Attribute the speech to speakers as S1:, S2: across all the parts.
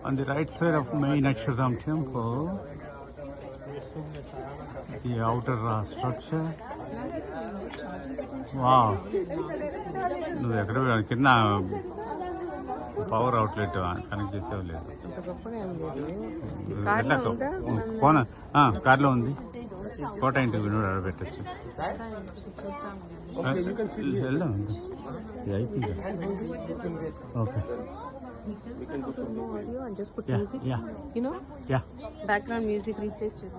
S1: On the right side of main Akshardham temple, the outer structure. Wow. నువ్వు ఎక్కడ కింద power outlet connect చేసేవలేదు. కార్లో ఉంది. కోట ఇంటికి వినోడు ఆడ పెట్టచ్చు. వెళ్దాం. అయిపోయింది. Okay.
S2: We can put no audio and just put music.
S1: Yeah.
S2: You know?
S1: Yeah.
S2: Background music replace just.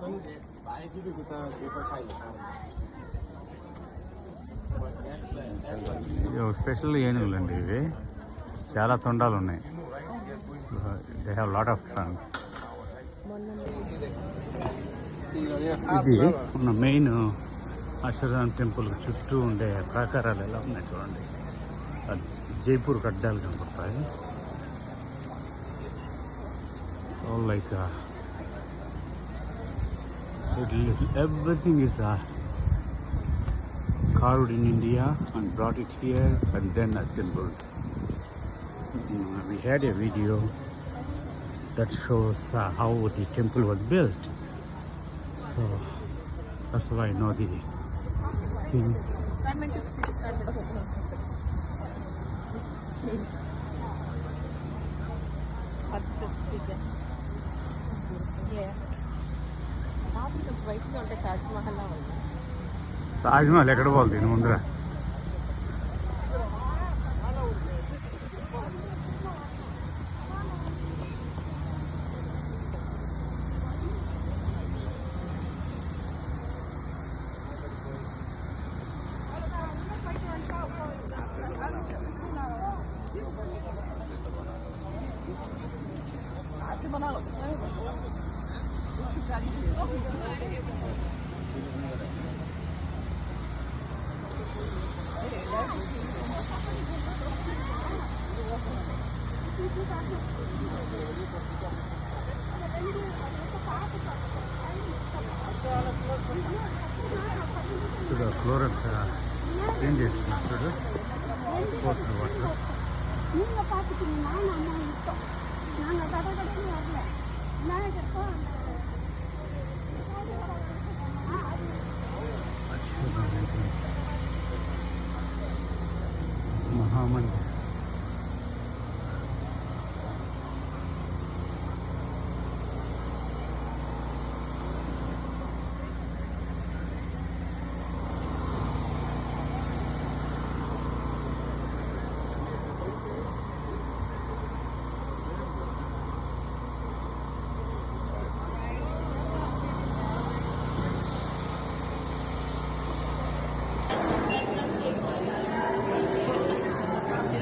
S1: Special ఏనుగులండి ఇవి. చాలా తొండాలు ఉన్నాయి. They have lot of trunks. ఇది మన మెయిన్ అక్షరధామ్ టెంపుల్ చుట్టూ ఉండే ప్రాకారాలు ఎలా ఉన్నాయి చూడండి. జైపూర్ కడ్డాలు కనపడతాయి. So like everything is carved in India and brought it here and then assembled. We had a video that shows how the temple was built. So that's why I know the thing. Taj Mahal ఎక్కడ పోతుంది దీని ముందర? Chlorous clean చేస్తున్నారు. పోతుంది water. మహామందిర్.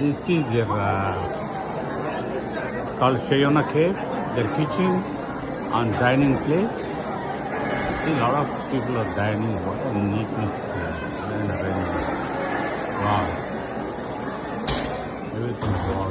S1: This is their, it's called Shayona Cave, their kitchen and dining place. See, a lot of people are dining. What a neatness here. Wow. Everything is wow.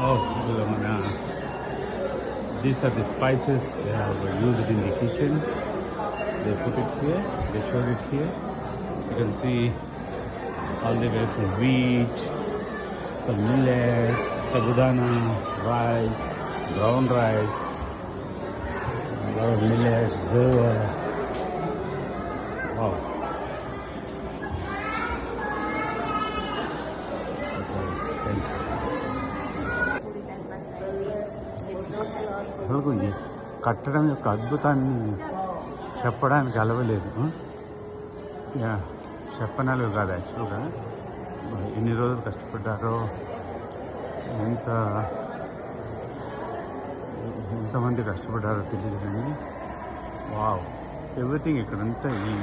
S1: Oh, these are the spices they have used in the kitchen. They put it here, they showed it here. You can see all the way from wheat, some millet, sabudana, rice, brown rice, a lot of millet, zerwa. Wow. ఈ కట్టడం యొక్క అద్భుతాన్ని చెప్పడానికి అలవలేదు. చెప్పనలేవు కాదు. యాక్చువల్గా ఎన్ని రోజులు కష్టపడ్డారో, ఎంతమంది కష్టపడ్డారో తెలియదు. కానీ వావ్, ఎవ్రీథింగ్ ఇక్కడంతా ఈ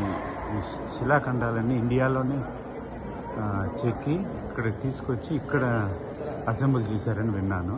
S1: శిలాఖండాలన్నీ ఇండియాలోనే చెక్కి ఇక్కడ తీసుకొచ్చి ఇక్కడ అసెంబుల్ చేశారని విన్నాను.